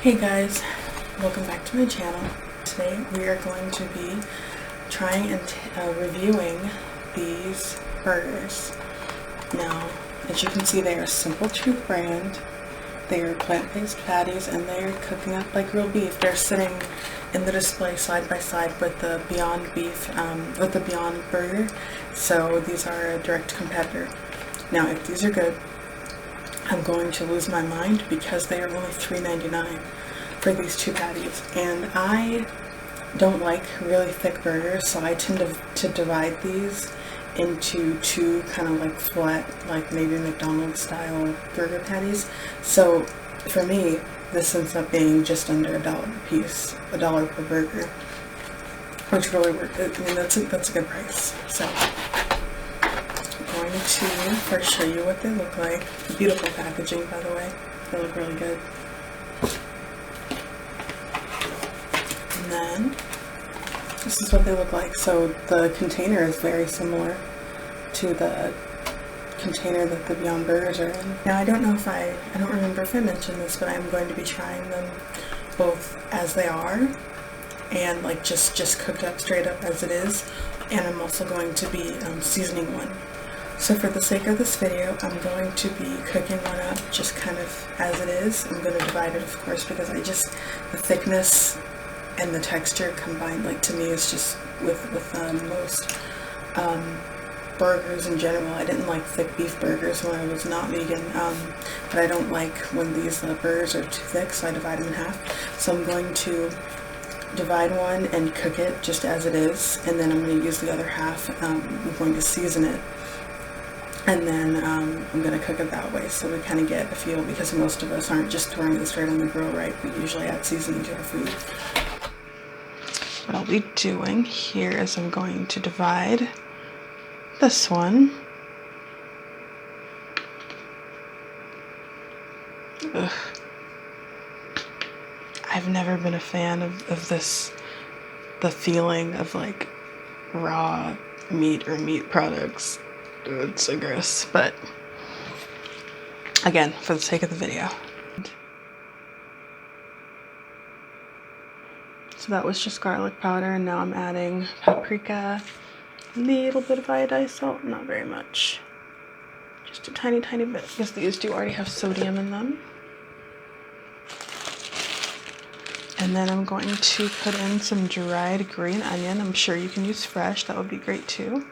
Hey guys, welcome back to my channel. Today we are going to be trying and reviewing these burgers. Now, as you can see, they are Simple Truth brand. They are plant-based patties and they are cooking up like real beef. They're sitting in the display side by side with the Beyond Beef, with the Beyond Burger. So these are a direct competitor. Now, if these are good, I'm going to lose my mind because they are only $3.99 for these two patties, and I don't like really thick burgers, so I tend to divide these into two kind of like flat, like maybe McDonald's style burger patties. So for me, this ends up being just under $1 a piece, $1 per burger, which really works. I mean, that's a good price. So I'm going to first show you what they look like. Beautiful packaging, by the way. They look really good. And then this is what they look like. So the container is very similar to the container that the Beyond Burgers are in. Now I don't remember if I mentioned this, but I'm going to be trying them both as they are and like just cooked up straight up as it is, and I'm also going to be seasoning one. So for the sake of this video, I'm going to be cooking one up just kind of as it is. I'm going to divide it, of course, because the thickness and the texture combined, like, to me, is just with most burgers in general. I didn't like thick beef burgers when I was not vegan, but I don't like when these burgers are too thick, so I divide them in half. So I'm going to divide one and cook it just as it is, and then I'm going to use the other half. I'm going to season it. And then I'm going to cook it that way, so we kind of get a feel, because most of us aren't just throwing it straight on the grill, right? We usually add seasoning to our food. What I'll be doing here is I'm going to divide this one. Ugh. I've never been a fan of this, the feeling of like raw meat or meat products. It's so gross, but again, for the sake of the video. So that was just garlic powder, and now I'm adding paprika, a little bit of iodized salt, not very much, just a tiny bit, because these do already have sodium in them. And then I'm going to put in some dried green onion. I'm sure you can use fresh, that would be great too.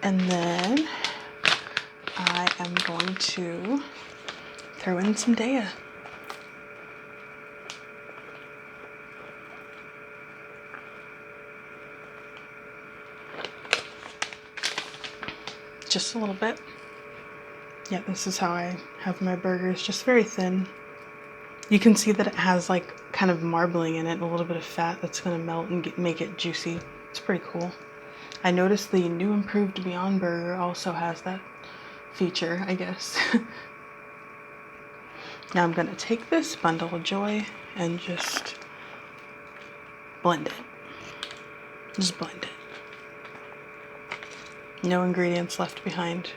And then I am going to throw in some Daya. Just a little bit. Yeah, this is how I have my burgers, just very thin. You can see that it has like kind of marbling in it, a little bit of fat that's going to melt and make it juicy. It's pretty cool. I noticed the new improved Beyond Burger also has that feature, I guess. Now I'm going to take this bundle of joy and just blend it. Just blend it. No ingredients left behind.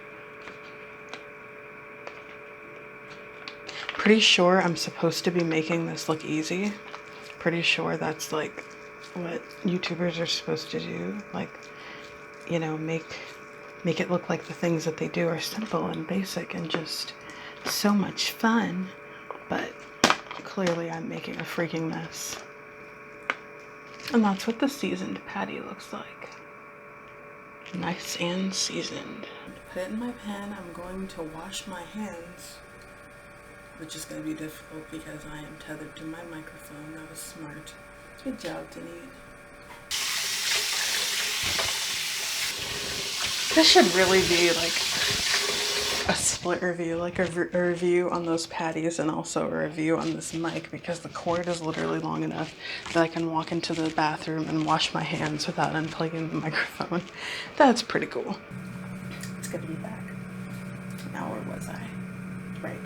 Pretty sure I'm supposed to be making this look easy. Pretty sure that's like what YouTubers are supposed to do. Like, you know, make it look like the things that they do are simple and basic and just so much fun. But clearly I'm making a freaking mess. And that's what the seasoned patty looks like. Nice and seasoned. To put it in my pan, I'm going to wash my hands, which is going to be difficult because I am tethered to my microphone. That was smart. Good job, Denine. This should really be like a split review, like a review on those patties and also a review on this mic, because the cord is literally long enough that I can walk into the bathroom and wash my hands without unplugging the microphone. That's pretty cool. It's good to be back. Now where was I? Right.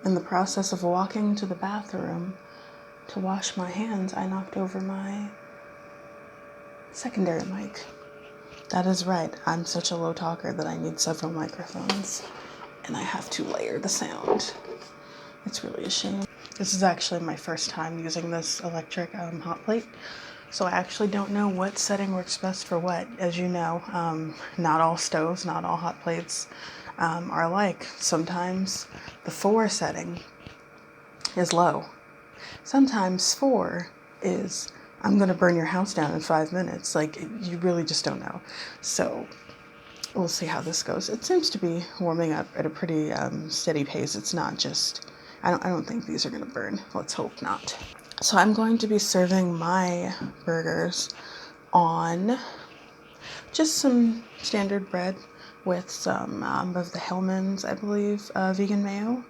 In the process of walking to the bathroom to wash my hands, I knocked over my secondary mic. That is right, I'm such a low talker that I need several microphones. and I have to layer the sound. It's really a shame. This is actually my first time using this electric hot plate, so I actually don't know what setting works best for what. As you know, not all stoves, not all hot plates are alike. Sometimes the 4 setting is low. Sometimes 4 is, I'm gonna burn your house down in 5 minutes. Like, you really just don't know. So we'll see how this goes. It seems to be warming up at a pretty steady pace. It's not just, I don't think these are gonna burn. Let's hope not. So I'm going to be serving my burgers on just some standard bread with some of the Hellmann's, I believe, vegan mayo.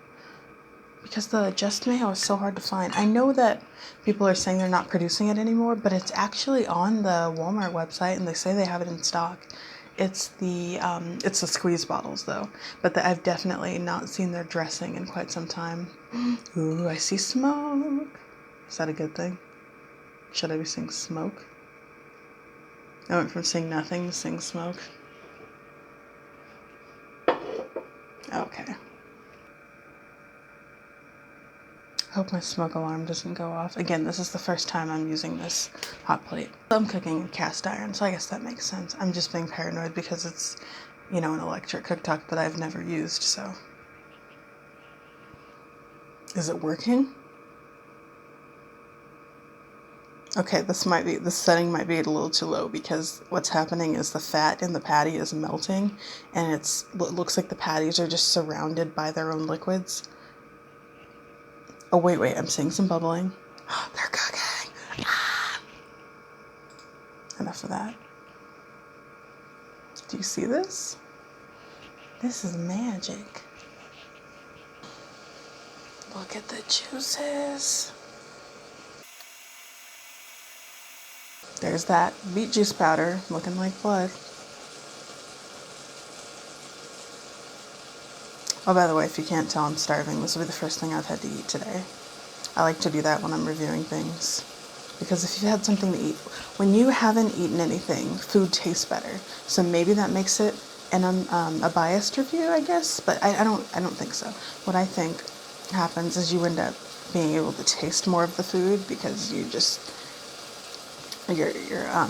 Because the Just Mayo is so hard to find. I know that people are saying they're not producing it anymore, but it's actually on the Walmart website, and they say they have it in stock. It's the squeeze bottles though, but I've definitely not seen their dressing in quite some time. Ooh, I see smoke. Is that a good thing? Should I be seeing smoke? I went from seeing nothing to seeing smoke. Okay. Hope my smoke alarm doesn't go off. Again, this is the first time I'm using this hot plate. I'm cooking in cast iron, so I guess that makes sense. I'm just being paranoid because it's, you know, an electric cooktop that I've never used, so. Is it working? Okay, this setting might be a little too low because what's happening is the fat in the patty is melting, and it looks like the patties are just surrounded by their own liquids. Oh, wait, I'm seeing some bubbling. They're cooking. Ah. Enough of that. Do you see this? This is magic. Look at the juices. There's that beet juice powder looking like blood. Oh, by the way, if you can't tell, I'm starving. This will be the first thing I've had to eat today. I like to do that when I'm reviewing things. Because if you've had something to eat, when you haven't eaten anything, food tastes better. So maybe that makes it a biased review, I guess. But I don't think so. What I think happens is you end up being able to taste more of the food because you just, your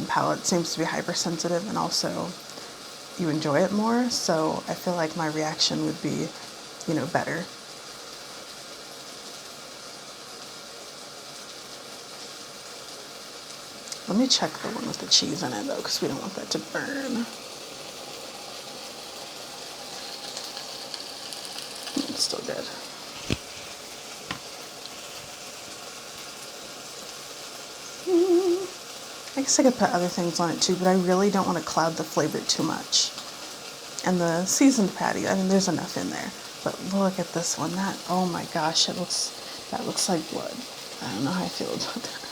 palate seems to be hypersensitive, and also you enjoy it more. So I feel like my reaction would be, you know, better. Let me check the one with the cheese in it though, because we don't want that to burn. It's still good. I guess I could put other things on it too, but I really don't want to cloud the flavor too much. And the seasoned patty, I mean, there's enough in there. But look at this one. That, oh my gosh, that looks like blood. I don't know how I feel about that.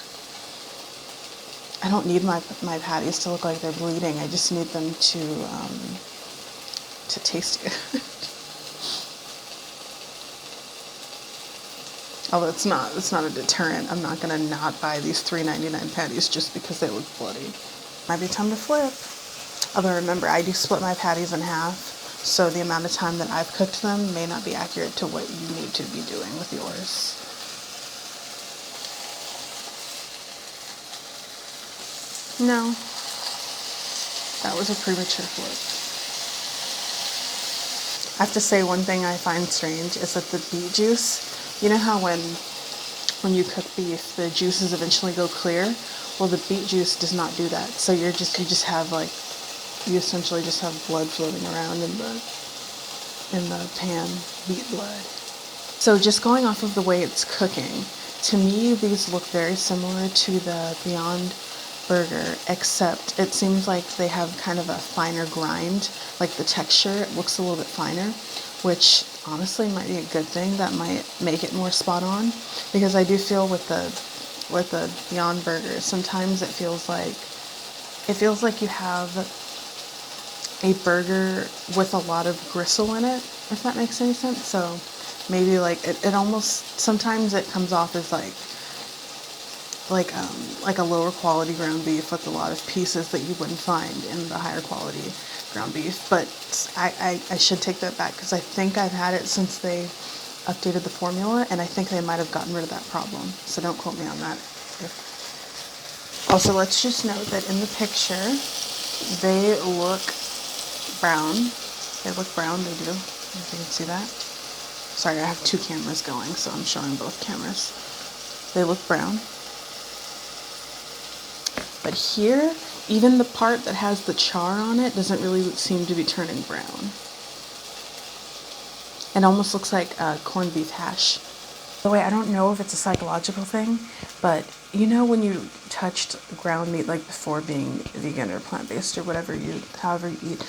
I don't need my patties to look like they're bleeding. I just need them to taste good. Although it's not a deterrent. I'm not gonna not buy these $3.99 patties just because they look bloody. Might be time to flip. Although remember, I do split my patties in half, so the amount of time that I've cooked them may not be accurate to what you need to be doing with yours. No, that was a premature flip. I have to say, one thing I find strange is that the beet juice, you know how when you cook beef, the juices eventually go clear? Well, the beet juice does not do that. So you essentially just have blood floating around in the pan, beet blood. So just going off of the way it's cooking, to me these look very similar to the Beyond Burger, except it seems like they have kind of a finer grind, like the texture looks a little bit finer, which honestly might be a good thing. That might make it more spot on, because I do feel with the Beyond Burger, sometimes it feels like you have a burger with a lot of gristle in it, if that makes any sense. So maybe like it almost, sometimes it comes off as like like a lower quality ground beef with a lot of pieces that you wouldn't find in the higher quality ground beef. But I should take that back, because I think I've had it since they updated the formula, and I think they might have gotten rid of that problem. So don't quote me on that. Also, let's just note that in the picture, they look brown. They look brown, they do. If you can see that. Sorry, I have two cameras going, so I'm showing both cameras. They look brown. But here, even the part that has the char on it doesn't really seem to be turning brown. It almost looks like corned beef hash. By the way, I don't know if it's a psychological thing, but you know when you touched ground meat, like before being vegan or plant-based or whatever however you eat,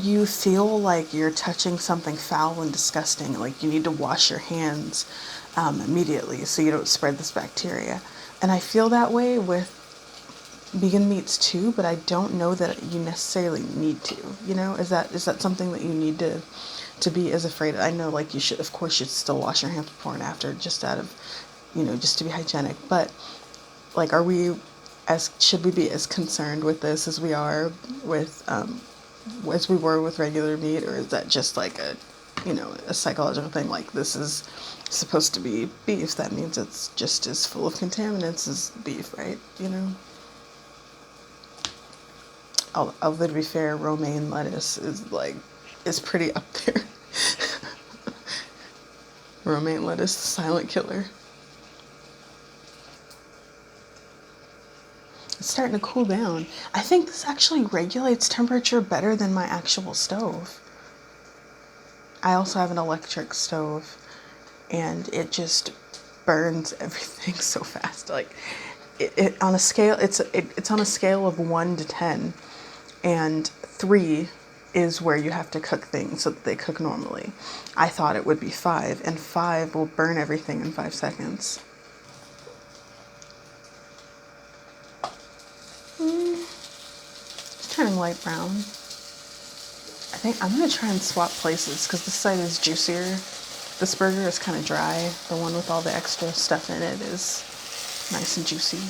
you feel like you're touching something foul and disgusting, like you need to wash your hands immediately so you don't spread this bacteria. And I feel that way with vegan meats too, but I don't know that you necessarily need to. You know, is that something that you need to be as afraid of? I know, like, you should, of course, you'd still wash your hands before and after, just out of, you know, just to be hygienic. But like, should we be as concerned with this as we are with as we were with regular meat, or is that just like a psychological thing? Like, this is supposed to be beef, that means it's just as full of contaminants as beef, right? You know. Although, to be fair, romaine lettuce is pretty up there. Romaine lettuce, the silent killer. It's starting to cool down. I think this actually regulates temperature better than my actual stove. I also have an electric stove, and it just burns everything so fast. Like, it on a scale, it's on a scale of 1 to 10. And 3 is where you have to cook things so that they cook normally. I thought it would be 5, and 5 will burn everything in 5 seconds. It's turning light brown. I think I'm going to try and swap places, because this side is juicier. This burger is kind of dry. The one with all the extra stuff in it is nice and juicy.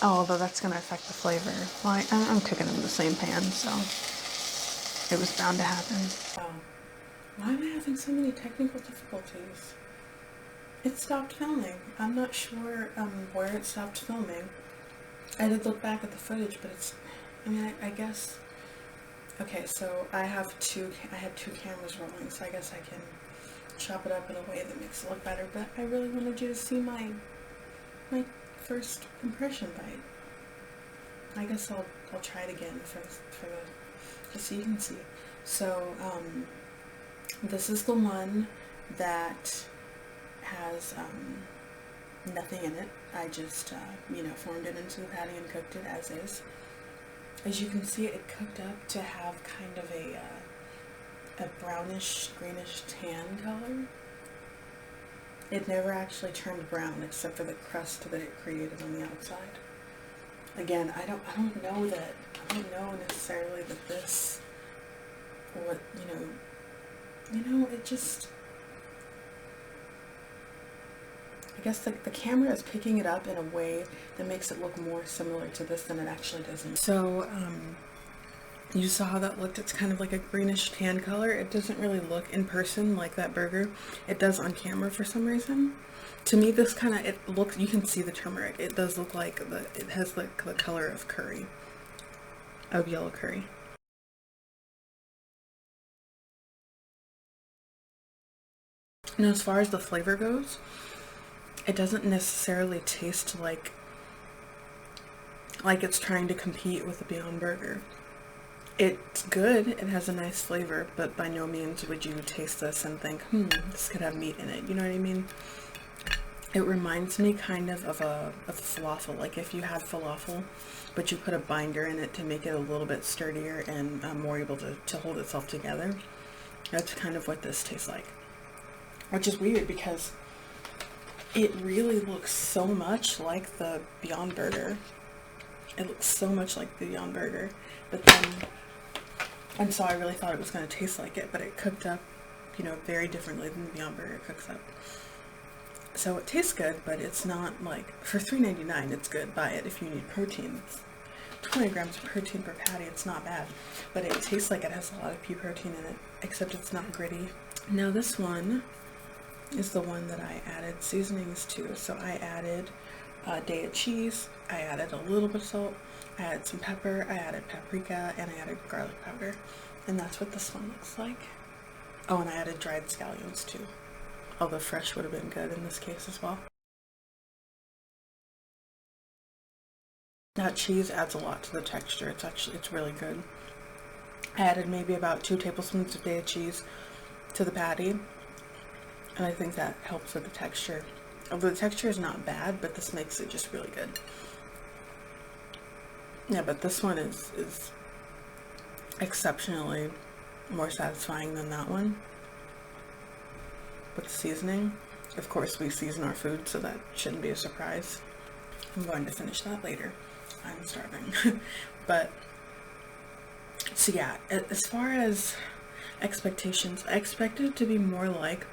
Oh, although that's going to affect the flavor. Well, I'm cooking in the same pan, so it was bound to happen. Oh, why am I having so many technical difficulties? It stopped filming. I'm not sure where it stopped filming. I did look back at the footage, but I guess... Okay, so I had two cameras rolling, so I guess I can chop it up in a way that makes it look better, but I really wanted you to see my first impression bite. I guess I'll try it again just so you can see. So this is the one that has nothing in it. I just formed it into a patty and cooked it as is. As you can see, it cooked up to have kind of a brownish, greenish tan color. It never actually turned brown, except for the crust that it created on the outside. Again, I don't know necessarily that this, it just, I guess the camera is picking it up in a way that makes it look more similar to this than it actually doesn't. So, you saw how that looked. It's kind of like a greenish tan color. It doesn't really look in person like that burger. It does on camera for some reason. To me, this kind of, it looks, you can see the turmeric. It does look like it has the color of curry, of yellow curry. Now, as far as the flavor goes, it doesn't necessarily taste like it's trying to compete with the Beyond Burger. It's good, it has a nice flavor, but by no means would you taste this and think, this could have meat in it, you know what I mean? It reminds me kind of a falafel, like if you had falafel, but you put a binder in it to make it a little bit sturdier and more able to hold itself together. That's kind of what this tastes like. Which is weird, because it really looks so much like the Beyond Burger. It looks so much like the Beyond Burger, but then, and so I really thought it was going to taste like it, but it cooked up you know, very differently than the Beyond Burger cooks up. So it tastes good, but it's not like, for $3.99 it's good. Buy it if you need protein. It's 20 grams of protein per patty. It's not bad, but it tastes like it has a lot of pea protein in it, except it's not gritty. Now this one is the one that I added seasonings to. So I added Daya cheese, I added a little bit of salt, I added some pepper, I added paprika, and I added garlic powder. And that's what this one looks like. Oh, and I added dried scallions too. Although fresh would have been good in this case as well. That cheese adds a lot to the texture. It's really good. I added maybe about 2 tablespoons of Daya cheese to the patty, and I think that helps with the texture. Although the texture is not bad, but this makes it just really good. Yeah, but this one is exceptionally more satisfying than that one. With the seasoning, of course we season our food, so that shouldn't be a surprise. I'm going to finish that later. I'm starving. But so yeah, as far as expectations, I expected it to be more like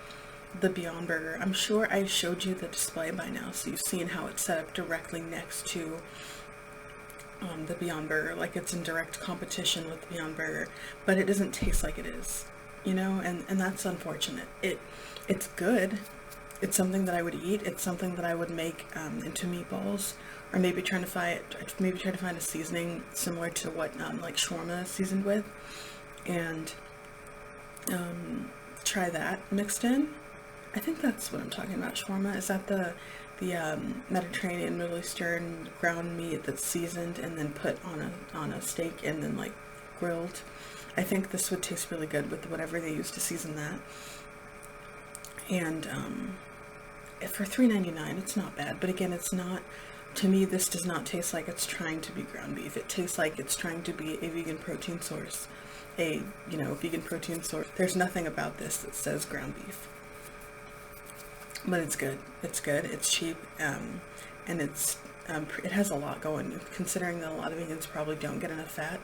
the Beyond Burger. I'm sure I showed you the display by now, so you've seen how it's set up directly next to the Beyond Burger, like it's in direct competition with the Beyond Burger, but it doesn't taste like it is, you know, and that's unfortunate. It's good. It's something that I would eat. It's something that I would make into meatballs, or maybe try to find a seasoning similar to what like shawarma is seasoned with, and try that mixed in. I think that's what I'm talking about. Shawarma, is that the Mediterranean, Middle Eastern ground meat that's seasoned and then put on a steak and then like grilled. I think this would taste really good with whatever they use to season that. And for $3.99, it's not bad. But again, it's not. To me, this does not taste like it's trying to be ground beef. It tastes like it's trying to be a vegan protein source, vegan protein source. There's nothing about this that says ground beef. But it's good. It's good. It's cheap, and it has a lot going. Considering that a lot of vegans probably don't get enough fat,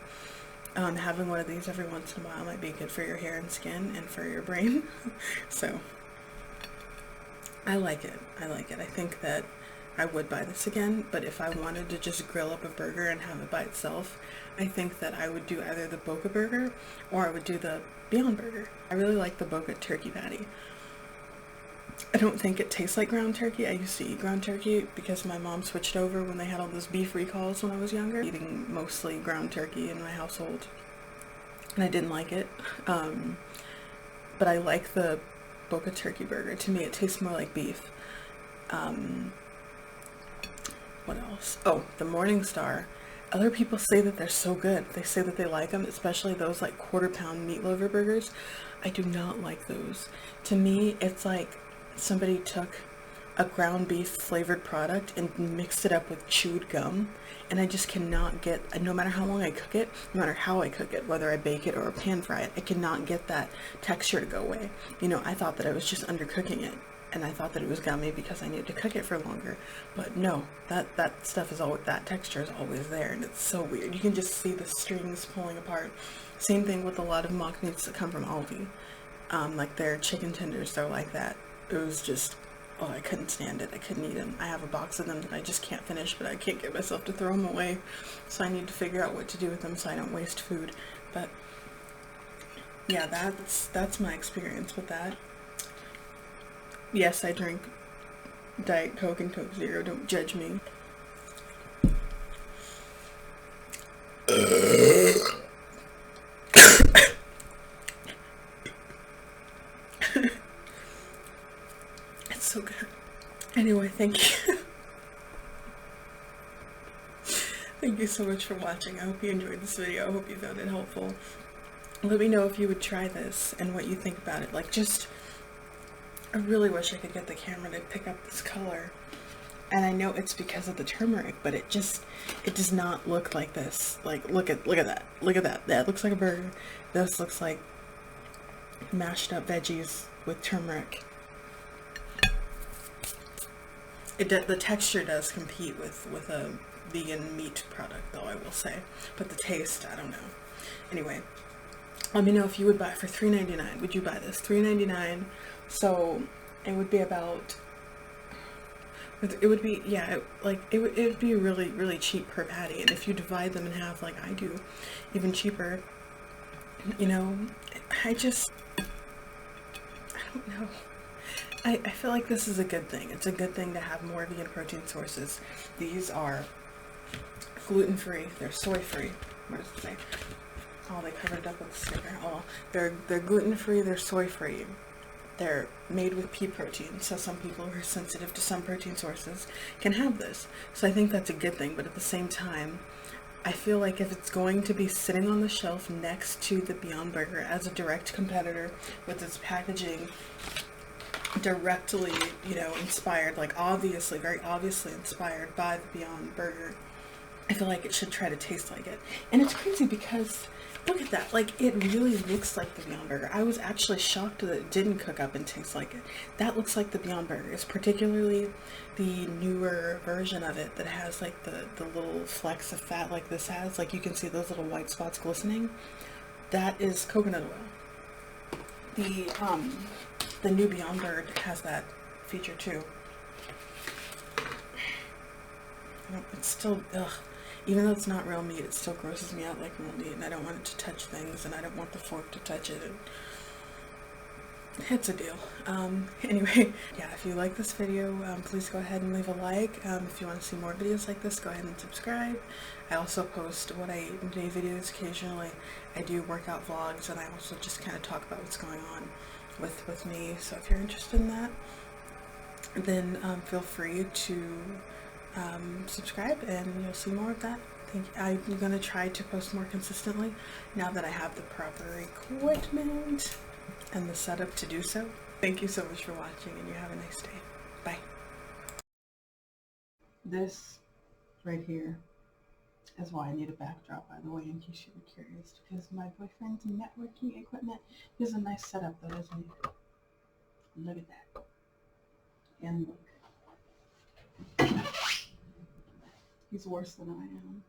having one of these every once in a while might be good for your hair and skin and for your brain. So I like it. I think that I would buy this again, but if I wanted to just grill up a burger and have it by itself, I think that I would do either the Boca Burger or I would do the Beyond Burger. I really like the Boca turkey patty. I don't think it tastes like ground turkey. I used to eat ground turkey because my mom switched over when they had all those beef recalls when I was younger, eating mostly ground turkey in my household, and I didn't like it. But I like the Boca turkey burger. To me, it tastes more like beef. What else? Oh, the Morningstar. Other people say that they're so good. They say that they like them, especially those like quarter-pound meat lover burgers. I do not like those. To me, it's like somebody took a ground beef flavored product and mixed it up with chewed gum, and I just cannot get, no matter how long I cook it, no matter how I cook it, whether I bake it or pan fry it, I cannot get that texture to go away. You know, I thought that I was just undercooking it, and I thought that it was gummy because I needed to cook it for longer, but no, that stuff is always, that texture is always there, and it's so weird. You can just see the strings pulling apart. Same thing with a lot of mock meats that come from Aldi. Like their chicken tenders, they're like that. It was just, oh, I couldn't stand it. I couldn't eat them. I have a box of them that I just can't finish, but I can't get myself to throw them away. So I need to figure out what to do with them so I don't waste food. But yeah, that's my experience with that. Yes, I drink Diet Coke and Coke Zero. Don't judge me. So good. Anyway, thank you. Thank you so much for watching. I hope you enjoyed this video. I hope you found it helpful. Let me know if you would try this and what you think about it. Like, just, I really wish I could get the camera to pick up this color. And I know it's because of the turmeric, but it does not look like this. Like, look at that. Look at that. That looks like a burger. This looks like mashed up veggies with turmeric. The texture does compete with a vegan meat product, though, I will say. But the taste, I don't know. Anyway, Let me know if you would buy it for $3.99. Would you buy this? $3.99. So it would be about, it would be, yeah, it would be really, really cheap per patty. And if you divide them in half like I do, even cheaper, you know, I don't know. I feel like this is a good thing. It's a good thing to have more vegan protein sources. These are gluten-free, they're soy-free. What does it say? Oh, they covered it up with a sticker. Oh, they're gluten-free, they're soy-free. They're made with pea protein, so some people who are sensitive to some protein sources can have this. So I think that's a good thing, but at the same time, I feel like if it's going to be sitting on the shelf next to the Beyond Burger as a direct competitor with its packaging directly, you know, inspired, like obviously, very obviously inspired by the Beyond Burger, I feel like it should try to taste like it. And it's crazy because look at that, like it really looks like the Beyond Burger. I was actually shocked that it didn't cook up and taste like it. That looks like the Beyond Burger. It's particularly the newer version of it that has like the little flecks of fat like this has. Like you can see those little white spots glistening. That is coconut oil. The new Beyond Bird has that feature too. It's still, ugh. Even though it's not real meat, it still grosses me out like real meat, and I don't want it to touch things, and I don't want the fork to touch it. And it's a deal. Anyway, yeah, if you like this video, please go ahead and leave a like. If you want to see more videos like this, go ahead and subscribe. I also post what I eat in day videos occasionally. I do workout vlogs, and I also just kind of talk about what's going on with me. So if you're interested in that, then feel free to subscribe, and you'll see more of that. I'm going to try to post more consistently now that I have the proper equipment and the setup to do so. Thank you so much for watching, and you have a nice day. Bye. This right here is why I need a backdrop, by the way, in case you were curious, because my boyfriend's networking equipment is a nice setup, though, isn't it? Look at that. And look. He's worse than I am.